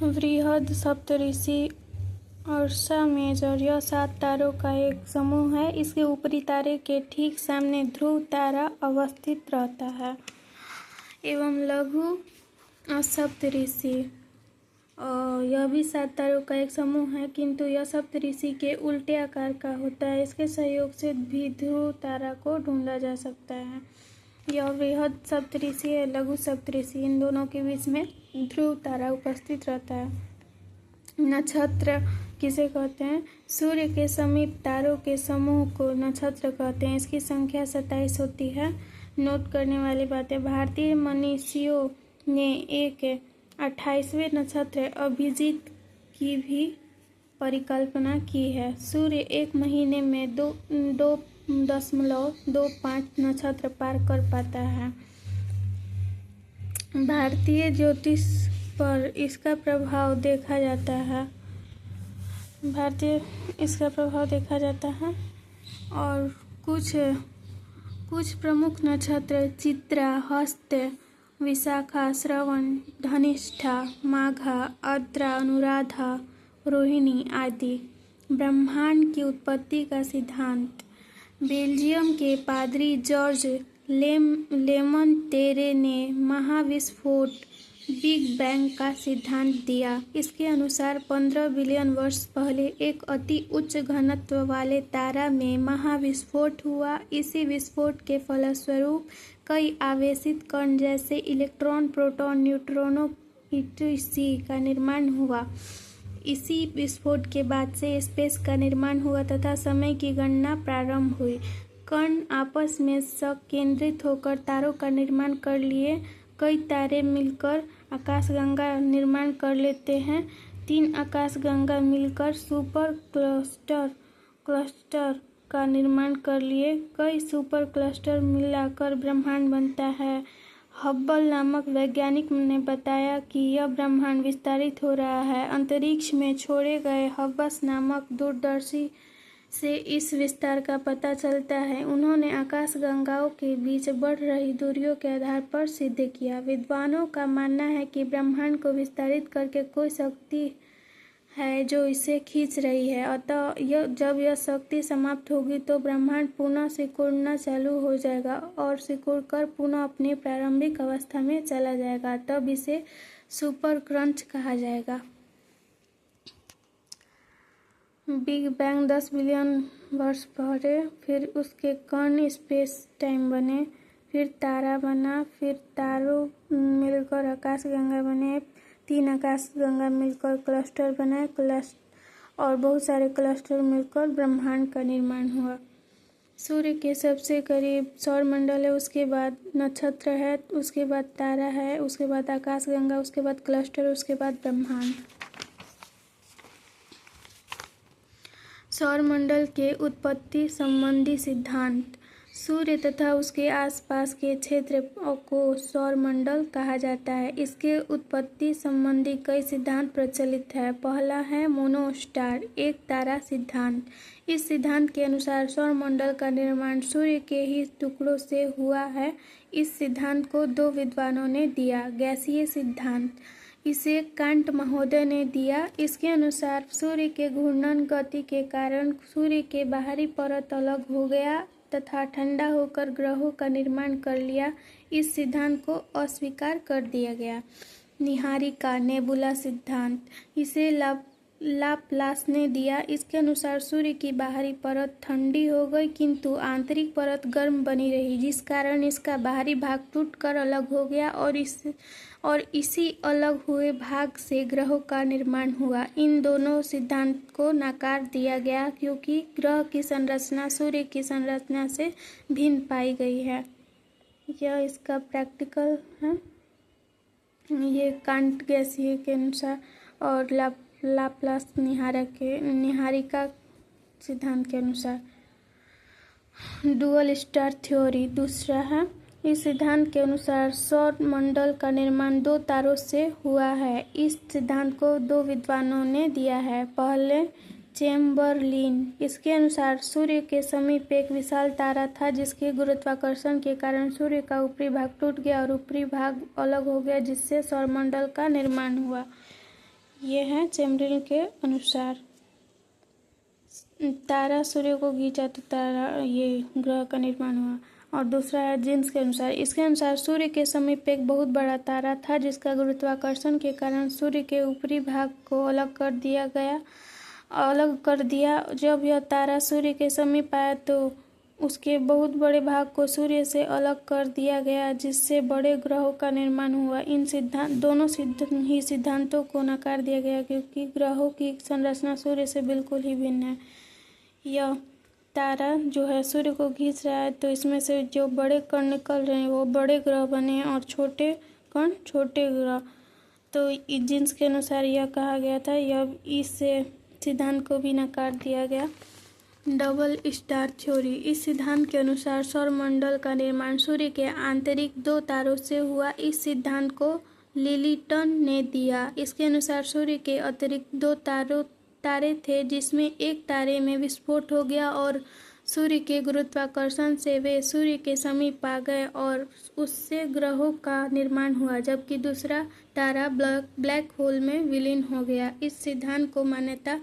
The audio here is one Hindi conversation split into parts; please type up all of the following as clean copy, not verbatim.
वृहद सप्तऋषि अर्सा मेजर यह 7 तारों का एक समूह है। इसके ऊपरी तारे के ठीक सामने ध्रुव तारा अवस्थित रहता है। एवं लघु सप्तऋषि यह भी 7 तारों का एक समूह है, किंतु यह सप्तऋषि के उल्टे आकार का होता है। इसके सहयोग से भी ध्रुव तारा को ढूंढा जा सकता है। यह वृहद सप्तऋषि है, लघु सप्तऋषि, इन दोनों के बीच में ध्रुव तारा उपस्थित रहता है। नक्षत्र किसे कहते हैं? सूर्य के समीप तारों के समूह को नक्षत्र कहते हैं। इसकी संख्या 27 होती है। नोट करने वाली बातें, भारतीय मनीषियों ने एक 28वें नक्षत्र अभिजीत की भी परिकल्पना की है। सूर्य एक महीने में 2.25 नक्षत्र पार कर पाता है। भारतीय ज्योतिष पर इसका प्रभाव देखा जाता है और कुछ प्रमुख नक्षत्र चित्रा, हस्त, विशाखा, श्रवण, धनिष्ठा, माघा, आर्द्रा, अनुराधा, रोहिणी आदि। ब्रह्मांड की उत्पत्ति का सिद्धांत। बेल्जियम के पादरी जॉर्ज लेमनतेरे ने महाविस्फोट बिग बैंग का सिद्धांत दिया। इसके अनुसार 15 बिलियन वर्ष पहले एक अति उच्च घनत्व वाले तारा में महाविस्फोट हुआ। इसी विस्फोट के फलस्वरूप कई आवेशित कण जैसे इलेक्ट्रॉन, प्रोटॉन, न्यूट्रॉनों इत्यादि का निर्माण हुआ। इसी विस्फोट के बाद से स्पेस का निर्माण हुआ तथा समय की गणना प्रारंभ हुई। कण आपस में संकेंद्रित होकर तारों का निर्माण कर लिए। कई तारे मिलकर आकाशगंगा निर्माण कर लेते हैं। 3 आकाशगंगा मिलकर सुपर क्लस्टर का निर्माण कर लिए। कई सुपर क्लस्टर मिलाकर ब्रह्मांड बनता है। हब्बल नामक वैज्ञानिक ने बताया कि यह ब्रह्मांड विस्तारित हो रहा है। अंतरिक्ष में छोड़े गए हब्बस नामक दूरदर्शी से इस विस्तार का पता चलता है। उन्होंने आकाशगंगाओं के बीच बढ़ रही दूरियों के आधार पर सिद्ध किया। विद्वानों का मानना है कि ब्रह्मांड को विस्तारित करके कोई शक्ति है जो इसे खींच रही है। अतः जब यह शक्ति समाप्त होगी तो ब्रह्मांड पुनः सिकुड़ना चालू हो जाएगा और सिकुड़कर पुनः अपनी प्रारंभिक अवस्था में चला जाएगा। तब इसे सुपर क्रंच कहा जाएगा। बिग बैंग 10 बिलियन वर्ष पहले, फिर उसके कण स्पेस टाइम बने, फिर तारा बना, फिर तारों मिलकर आकाशगंगा बने, 3 आकाशगंगा मिलकर क्लस्टर बनाए, और बहुत सारे क्लस्टर मिलकर ब्रह्मांड का निर्माण हुआ। सूर्य के सबसे करीब सौरमंडल है, उसके बाद नक्षत्र है, उसके बाद तारा है, उसके बाद आकाशगंगा, उसके बाद क्लस्टर, उसके बाद ब्रह्मांड। सौरमंडल के उत्पत्ति संबंधी सिद्धांत। सूर्य तथा उसके आसपास के क्षेत्र को सौरमंडल कहा जाता है। इसके उत्पत्ति संबंधी कई सिद्धांत प्रचलित है। पहला है मोनोस्टार, एक तारा सिद्धांत। इस सिद्धांत के अनुसार सौरमंडल का निर्माण सूर्य के ही टुकड़ों से हुआ है। इस सिद्धांत को 2 विद्वानों ने दिया। गैसीय सिद्धांत, इसे कांट महोदय ने दिया। इसके अनुसार सूर्य के घूर्णन गति के कारण सूर्य के बाहरी परत अलग हो गया तथा ठंडा होकर ग्रहों का निर्माण कर लिया। इस सिद्धांत को अस्वीकार कर दिया गया। निहारिका नेबुला सिद्धांत, इसे लाप्लास ने दिया। इसके अनुसार सूर्य की बाहरी परत ठंडी हो गई किंतु आंतरिक परत गर्म बनी रही, जिस कारण इसका बाहरी भाग टूटकर अलग हो गया और इसी अलग हुए भाग से ग्रहों का निर्माण हुआ। इन दोनों सिद्धांत को नकार दिया गया क्योंकि ग्रह की संरचना सूर्य की संरचना से भिन्न पाई गई है। यह इसका प्रैक्टिकल है। ये कांट गैसीय के अनुसार और लाप्लास निहारिका सिद्धांत के अनुसार। डुअल स्टार थ्योरी दूसरा है। इस सिद्धांत के अनुसार सौर मंडल का निर्माण 2 तारों से हुआ है। इस सिद्धांत को 2 विद्वानों ने दिया है। पहले चेम्बरलिन, इसके अनुसार सूर्य के समीप एक विशाल तारा था जिसके गुरुत्वाकर्षण के कारण सूर्य का ऊपरी भाग टूट गया और ऊपरी भाग अलग हो गया, जिससे सौरमंडल का निर्माण हुआ। ये है चैमरिल के अनुसार। तारा सूर्य को खींचा तो तारा ये ग्रह का निर्माण हुआ। और दूसरा है जीन्स के अनुसार। इसके अनुसार सूर्य के समीप एक बहुत बड़ा तारा था जिसका गुरुत्वाकर्षण के कारण सूर्य के ऊपरी भाग को अलग कर दिया। जब यह तारा सूर्य के समीप आया तो उसके बहुत बड़े भाग को सूर्य से अलग कर दिया गया जिससे बड़े ग्रहों का निर्माण हुआ। इन दोनों सिद्धांतों को नकार दिया गया क्योंकि ग्रहों की संरचना सूर्य से बिल्कुल ही भिन्न है। यह तारा जो है सूर्य को खींच रहा है तो इसमें से जो बड़े कण निकल रहे हैं वो बड़े ग्रह बने और छोटे कण छोटे ग्रह। तो जीन्स के अनुसार यह कहा गया था। यह इस सिद्धांत को भी नकार दिया गया। Double star theory. इस सिद्धांत के अनुसार सौरमंडल का निर्माण सूर्य के आंतरिक दो तारों से हुआ। इस सिद्धांत को लिलिटन ने दिया। इसके अनुसार सूर्य के अतिरिक्त दो तारे थे जिसमें एक तारे में विस्फोट हो गया और सूर्य के गुरुत्वाकर्षण से वे सूर्य के समीप आ गए और उससे ग्रहों का निर्माण हुआ, जबकि दूसरा तारा ब्लैक होल में विलीन हो गया। इस सिद्धांत को मान्यता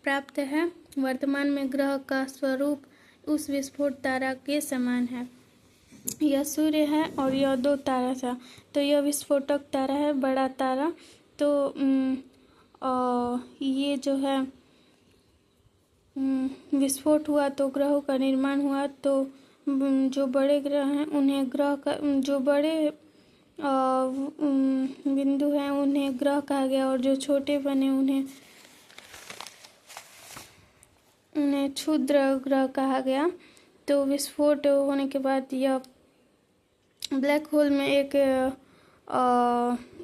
प्राप्त है। वर्तमान में ग्रह का स्वरूप उस विस्फोट तारा के समान है। यह सूर्य है और यह दो तारा था। तो यह विस्फोटक तारा है, बड़ा तारा। तो ये जो है विस्फोट हुआ तो ग्रहों का निर्माण हुआ। तो जो बड़े ग्रह हैं उन्हें ग्रह का जो बड़े बिंदु हैं उन्हें ग्रह कहा गया और जो छोटे बने उन्हें क्षुद्र ग्रह कहा गया। तो विस्फोट होने के बाद यह ब्लैक होल में एक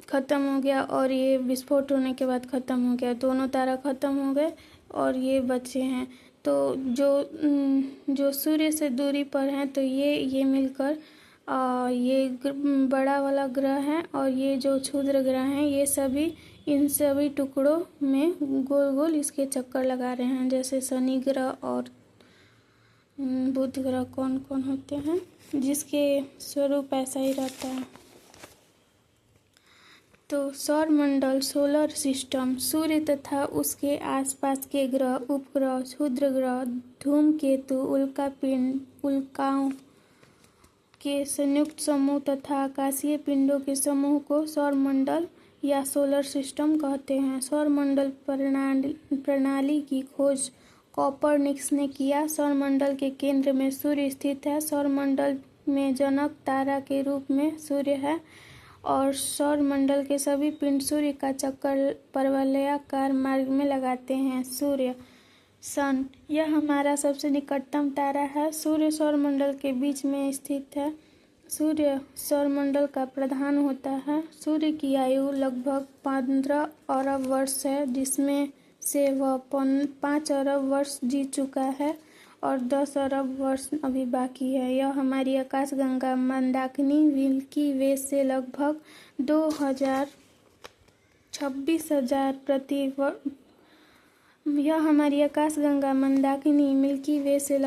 ख़त्म हो गया और ये विस्फोट होने के बाद ख़त्म हो गया। दोनों तारा ख़त्म हो गए और ये बचे हैं। तो जो सूर्य से दूरी पर हैं तो ये मिलकर ये बड़ा वाला ग्रह है और ये जो क्षुद्र ग्रह हैं ये सभी इन सभी टुकड़ों में गोल गोल इसके चक्कर लगा रहे हैं। जैसे शनि ग्रह और बुध ग्रह कौन कौन होते हैं जिसके स्वरूप ऐसा ही रहता है। तो सौरमंडल, सोलर सिस्टम, सूर्य तथा उसके आसपास के ग्रह, उपग्रह, क्षुद्र ग्रह, धूमकेतु, उल्काओं के संयुक्त समूह तथा आकाशीय पिंडों के समूह को सौरमंडल या सोलर सिस्टम कहते हैं। सौरमंडल प्रणाली की खोज कोपरनिकस ने किया। सौरमंडल के केंद्र में सूर्य स्थित है। सौरमंडल में जनक तारा के रूप में सूर्य है और सौरमंडल के सभी पिंड सूर्य का चक्कर परवलयाकार मार्ग में लगाते हैं। सूर्य सन, यह हमारा सबसे निकटतम तारा है। सूर्य सौरमंडल के बीच में स्थित है। सूर्य सौरमंडल का प्रधान होता है। सूर्य की आयु लगभग 15 अरब वर्ष है जिसमें से वह 5 अरब वर्ष जी चुका है और 10 अरब वर्ष अभी बाकी है। यह हमारी आकाशगंगा मंदाकिनी मिल्की वे से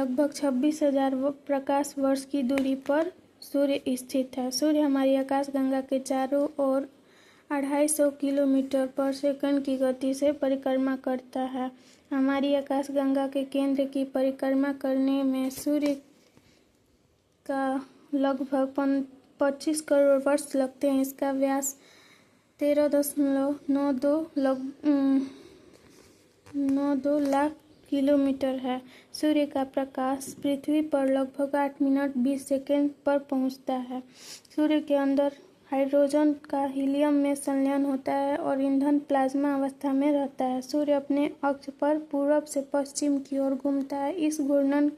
लगभग 26,000 प्रकाश वर्ष की दूरी पर सूर्य स्थित है। सूर्य हमारी आकाशगंगा के चारों ओर 250 किलोमीटर पर सेकंड की गति से परिक्रमा करता है। हमारी आकाशगंगा के केंद्र की परिक्रमा करने में सूर्य का लगभग 25 करोड़ वर्ष लगते हैं। इसका व्यास 13.92 लाख किलोमीटर है। सूर्य का प्रकाश पृथ्वी पर लगभग 8 मिनट 20 सेकंड पर पहुंचता है। सूर्य के अंदर हाइड्रोजन का हीलियम में संलयन होता है और ईंधन प्लाज्मा अवस्था में रहता है। सूर्य अपने अक्ष पर पूरब से पश्चिम की ओर घूमता है। इस घूर्णन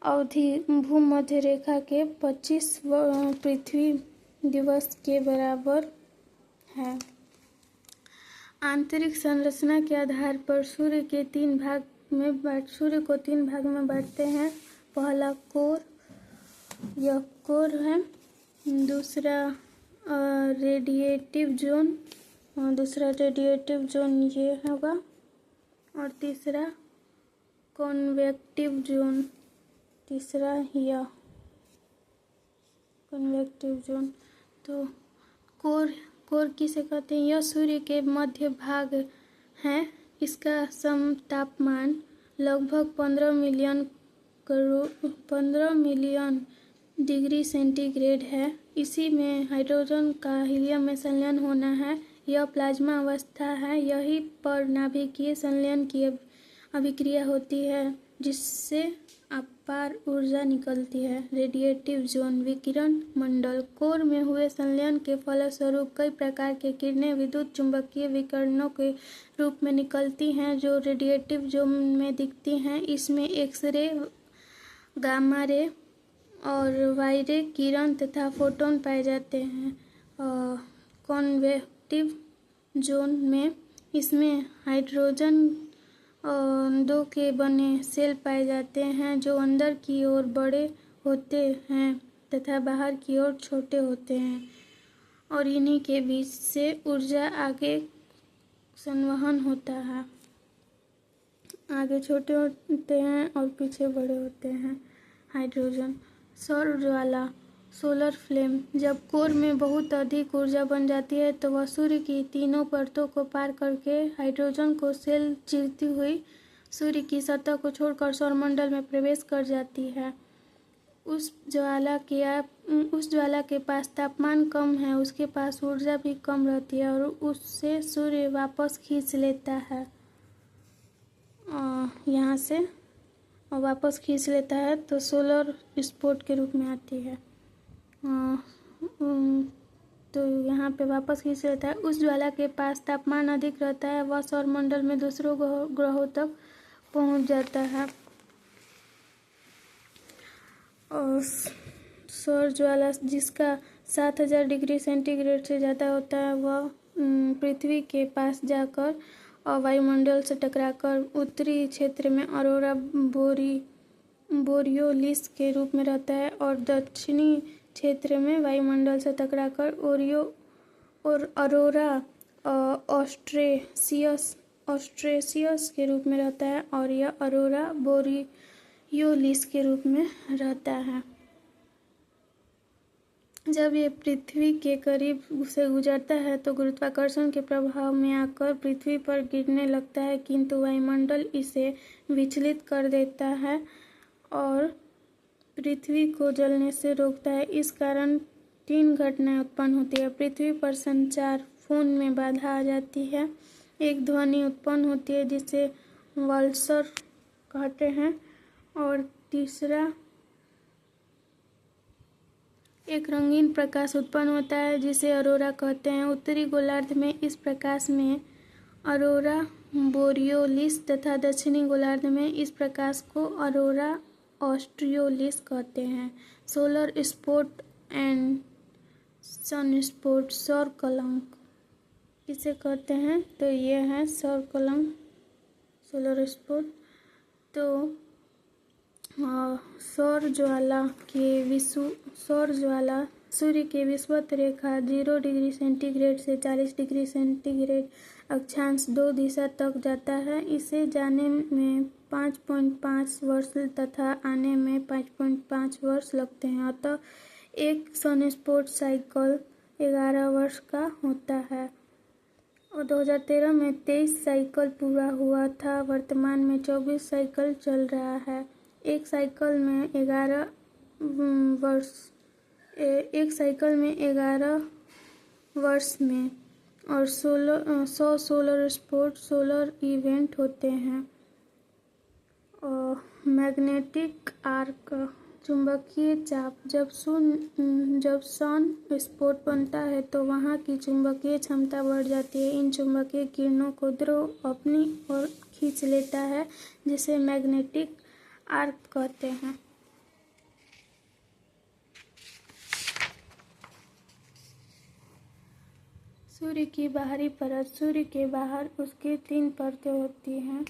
अवधि भूमध्य रेखा के 25 पृथ्वी दिवस के बराबर है। आंतरिक संरचना के आधार पर सूर्य को 3 भाग में बांटते हैं। पहला कोर, यह कोर है। दूसरा रेडिएटिव जोन, दूसरा रेडिएटिव जोन ये होगा और तीसरा कॉन्वेक्टिव जोन, तीसरा यह कॉन्वेक्टिव जोन। तो कोर किसे कहते हैं? यह सूर्य के मध्य भाग है। इसका समतापमान लगभग 15 मिलियन डिग्री सेंटीग्रेड है। इसी में हाइड्रोजन का हीलियम में संलयन होना है। यह प्लाज्मा अवस्था है। यहीं पर नाभिकीय संलयन की अभिक्रिया होती है, जिससे अपार ऊर्जा निकलती है। रेडिएटिव जोन विकिरण मंडल कोर में हुए संलयन के फलस्वरूप कई प्रकार की किरणें विद्युत चुंबकीय विकिरणों के रूप में निकलती हैं, जो रेडिएटिव जोन में दिखती हैं। इसमें एक्स-रे, गामा रे और वाई रे किरण तथा फोटोन पाए जाते हैं। कॉन्वेक्टिव जोन में इसमें हाइड्रोजन 2 के बने सेल पाए जाते हैं, जो अंदर की ओर बड़े होते हैं तथा बाहर की ओर छोटे होते हैं, और इन्हीं के बीच से ऊर्जा आगे संवहन होता है। आगे छोटे होते हैं और पीछे बड़े होते हैं। हाइड्रोजन सौर ज्वाला, सोलर फ्लेम। जब कोर में बहुत अधिक ऊर्जा बन जाती है तो वह सूर्य की तीनों परतों को पार करके हाइड्रोजन को सेल चीरती हुई सूर्य की सतह को छोड़कर सौरमंडल में प्रवेश कर जाती है। उस ज्वाला के पास तापमान कम है, उसके पास ऊर्जा भी कम रहती है और उससे सूर्य वापस खींच लेता है। यहाँ से वापस खींच लेता है तो सोलर स्पोर्ट के रूप में आती है। तो यहाँ पे वापस खींच लेता है। उस ज्वाला के पास तापमान अधिक रहता है, वह सौरमंडल में दूसरों ग्रहों तक पहुँच जाता है। और सौर ज्वाला जिसका 7000 डिग्री सेंटीग्रेड से ज़्यादा होता है, वह पृथ्वी के पास जाकर और वायुमंडल से टकराकर उत्तरी क्षेत्र में अरोरा बोरियोलिस के रूप में रहता है, और दक्षिणी क्षेत्र में वायुमंडल से टकराकर अरोरा ऑस्ट्रेसियस के रूप में रहता है, और यह अरोरा बोरियोलिस के रूप में रहता है। जब ये पृथ्वी के करीब से गुजरता है तो गुरुत्वाकर्षण के प्रभाव में आकर पृथ्वी पर गिरने लगता है, किंतु वायुमंडल इसे विचलित कर देता है और पृथ्वी को जलने से रोकता है। इस कारण 3 घटनाएं उत्पन्न होती है। पृथ्वी पर संचार फोन में बाधा आ जाती है। एक ध्वनि उत्पन्न होती है जिसे वल्सर कहते हैं, और तीसरा एक रंगीन प्रकाश उत्पन्न होता है जिसे अरोरा कहते हैं। उत्तरी गोलार्ध में इस प्रकाश में अरोरा बोरियोलिस तथा दक्षिणी गोलार्ध में इस प्रकाश को अरोरा ऑस्ट्रियोलिस कहते हैं। सोलर स्पॉट एंड सनस्पॉट, सौर कलंक इसे कहते हैं। तो ये है सौर कलंक, सोलर स्पॉट। तो सौर ज्वाला सूर्य के विषुवत रेखा 0 डिग्री सेंटीग्रेड से 40 डिग्री सेंटीग्रेड अक्षांश 2 दिशा तक जाता है। इसे जाने में 5.5 वर्ष तथा आने में 5.5 वर्ष लगते हैं। अतः एक सनस्पॉट साइकिल 11 वर्ष का होता है, और 2013 में 23 साइकिल पूरा हुआ था। वर्तमान में 24 साइकिल चल रहा है। एक साइकिल में 11 वर्ष में और 100 सोलर इवेंट होते हैं। और मैग्नेटिक आर्क, चुंबकीय चाप। जब सन स्पॉट बनता है तो वहाँ की चुंबकीय क्षमता बढ़ जाती है। इन चुंबकीय किरणों को ध्रुव अपनी ओर खींच लेता है, जिसे मैग्नेटिक आर्क कहते हैं। सूर्य की बाहरी परत। सूर्य के बाहर उसकी 3 परतें होती हैं।